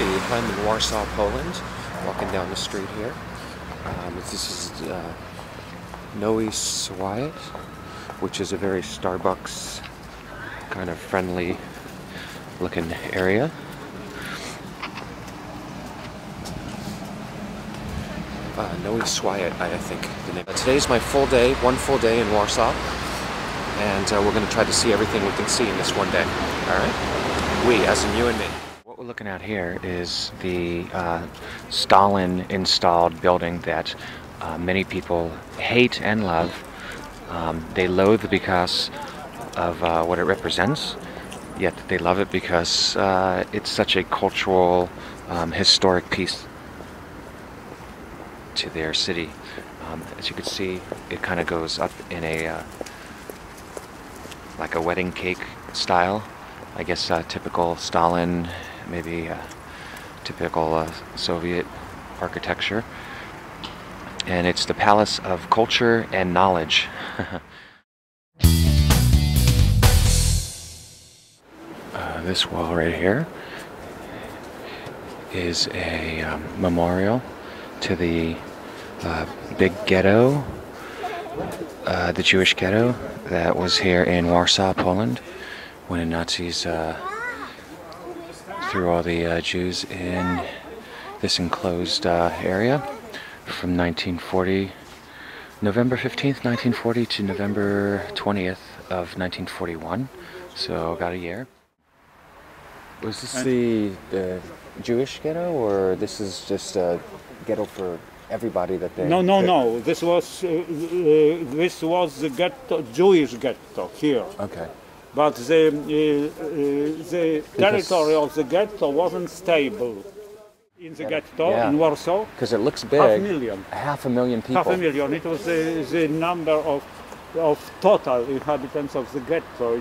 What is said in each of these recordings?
I'm in Warsaw, Poland, walking down the street here. This is Nowy Swiat, which is a very Starbucks kind of friendly looking area. Nowy Swiat, I think the name. Today's my one full day in Warsaw, and we're going to try to see everything we can see in this one day. Alright? We, as in you and me. What we're looking at here is the Stalin-installed building that many people hate and love. They loathe because of what it represents, yet they love it because it's such a cultural, historic piece to their city. As you can see, it kind of goes up in a like a wedding cake style. I guess typical Stalin, maybe typical Soviet architecture. And it's the Palace of Culture and Knowledge. This wall right here is a memorial to the big ghetto, the Jewish ghetto that was here in Warsaw, Poland, when the Nazis threw all the Jews in this enclosed area from November 15th, 1940 to November 20th of 1941, so about a year. Was this the Jewish ghetto, or this is just a ghetto for everybody that they... No. This was the ghetto, Jewish ghetto here. Okay. But the territory of the ghetto wasn't stable. In the ghetto, in Warsaw, because it looks big. Half a million people. Half a million. It was the number of total inhabitants of the ghetto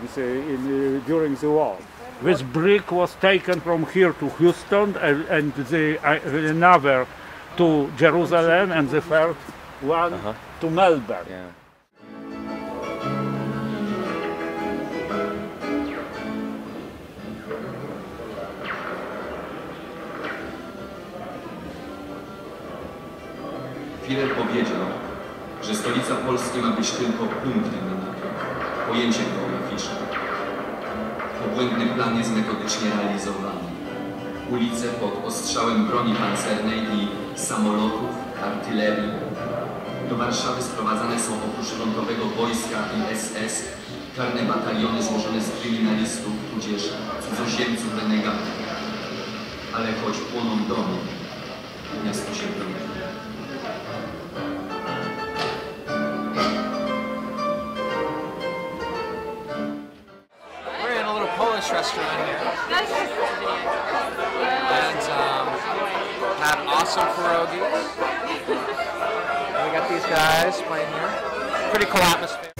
during the war. This brick was taken from here to Houston, and another to Jerusalem, and the third one to Melbourne. Yeah. Hitler powiedział, że stolica Polski ma być tylko punktem na mapie, pojęciem geograficznym. Obłędny plan jest metodycznie realizowany. Ulice pod ostrzałem broni pancernej i samolotów, artylerii. Do Warszawy sprowadzane są oprócz frontowego wojska i SS czarne bataliony złożone z kryminalistów, tudzież cudzoziemców renegatów. Ale choć płoną domy, miasto się broni. Restaurant here, and had awesome pierogies. And we got these guys playing here. Pretty cool atmosphere.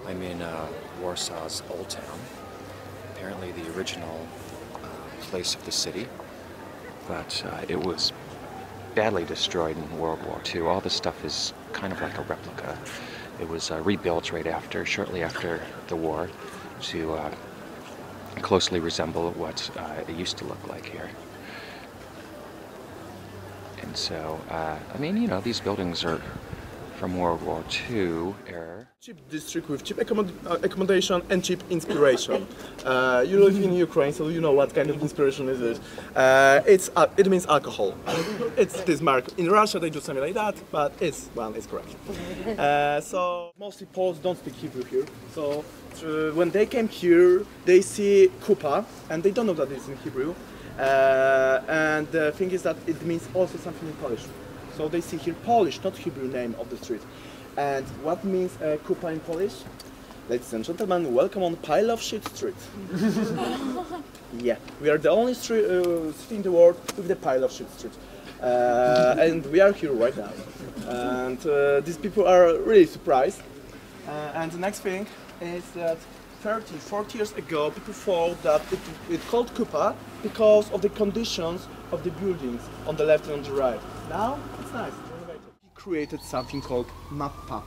I'm in Warsaw's Old Town, apparently the original place of the city, but it was badly destroyed in World War II. All this stuff is kind of like a replica. It was rebuilt shortly after the war to closely resemble what it used to look like here. And so, I mean, you know, these buildings are from World War II era. Cheap district with cheap accommodation and cheap inspiration. You live in Ukraine, so you know what kind of inspiration is it. It means alcohol. It's this mark. In Russia they do something like that, but it's correct. So mostly Poles don't speak Hebrew here. So when they came here, they see kupa, and they don't know that it's in Hebrew. And the thing is that it means also something in Polish. So they see here Polish, not Hebrew name of the street. And what means kupa in Polish? Ladies and gentlemen, welcome on Pile of Shit Street. Yeah, we are the only city in the world with the Pile of Shit Street. And we are here right now. And these people are really surprised. And the next thing is that 30, 40 years ago, people thought that it called kupa because of the conditions of the buildings on the left and on the right. Now, it's nice. created something called Mappa.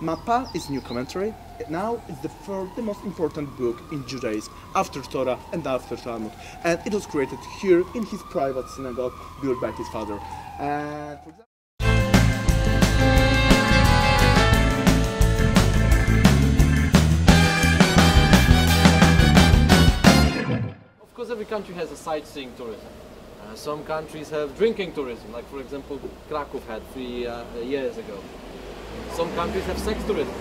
Mappa is new commentary. Now it's the most important book in Judaism, after Torah and after Talmud. And it was created here in his private synagogue, built by his father. And for example, of course, every country has a sightseeing tourism. Some countries have drinking tourism, like for example Krakow had 3 years ago. Some countries have sex tourism.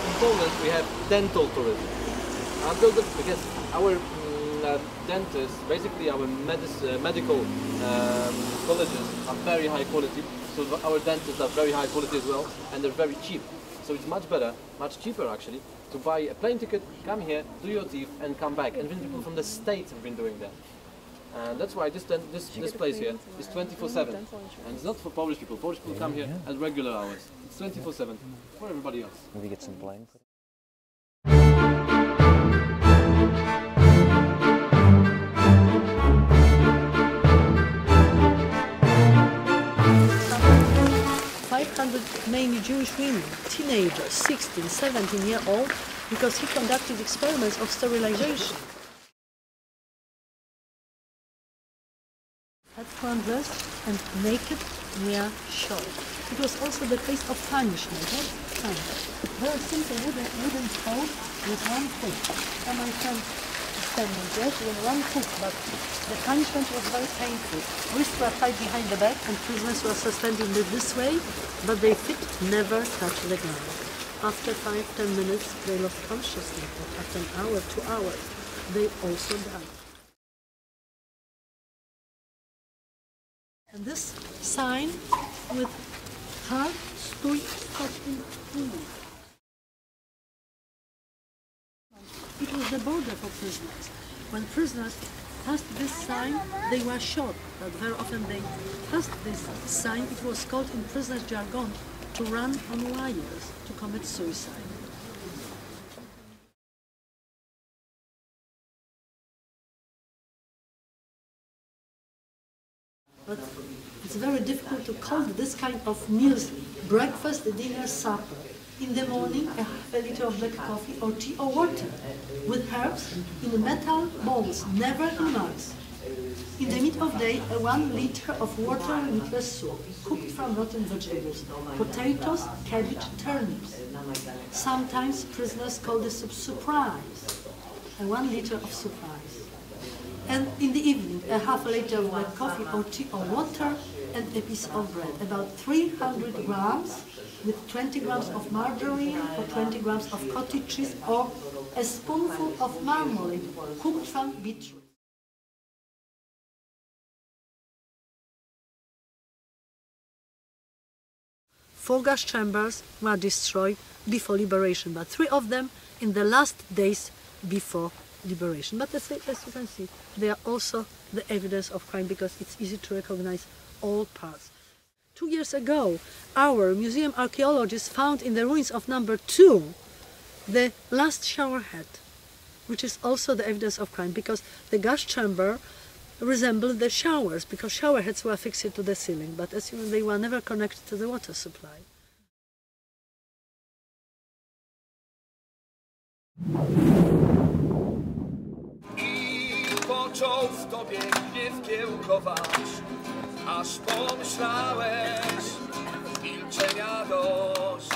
In Poland we have dental tourism. Because our dentists, basically our medical colleges are very high quality, so our dentists are very high quality as well, and they're very cheap. So it's much better, much cheaper actually, to buy a plane ticket, come here, do your teeth and come back. And even people from the States have been doing that. And that's why this place here is 24/7. And it's not for Polish people. Polish people come here at regular hours. It's 24/7 for everybody else. Maybe get some bling. 500 mainly Jewish women, teenagers, 16, 17-year-old, because he conducted experiments of sterilization. Had undressed and naked near shore. It was also the place of punishment. Very simple wooden pole with one foot. And my friend standing there with one foot, but the punishment was very painful. Wrists were tied behind the back and prisoners were suspended this way, but their feet never touched the ground. After 5-10 minutes they lost consciousness, but after an hour, 2 hours, they also died. And this sign with heart stood in food. It was the border for prisoners. When prisoners passed this sign, they were shot, but very often they passed this sign. It was called in prisoners' jargon to run on wires, to commit suicide. But it's very difficult to call this kind of meals breakfast, dinner, supper. In the morning, a liter of black coffee or tea or water with herbs in metal bowls, never in mugs. In the mid of day, 1 liter of water with soup, cooked from rotten vegetables, potatoes, cabbage, turnips. Sometimes prisoners call the soup surprise, 1 liter of surprise. And in the evening, a half a liter of black coffee or tea or water and a piece of bread, about 300 grams, with 20 grams of margarine or 20 grams of cottage cheese or a spoonful of marmalade cooked from beetroot. Four gas chambers were destroyed before liberation, but 3 of them in the last days before liberation. But as you can see, they are also the evidence of crime because it's easy to recognize all parts. 2 years ago, our museum archaeologists found in the ruins of number 2 the last shower head, which is also the evidence of crime because the gas chamber resembled the showers because shower heads were fixed to the ceiling, but as you know, they were never connected to the water supply. Począł w tobie gniew kiełkować, aż pomyślałeś milczenia dość.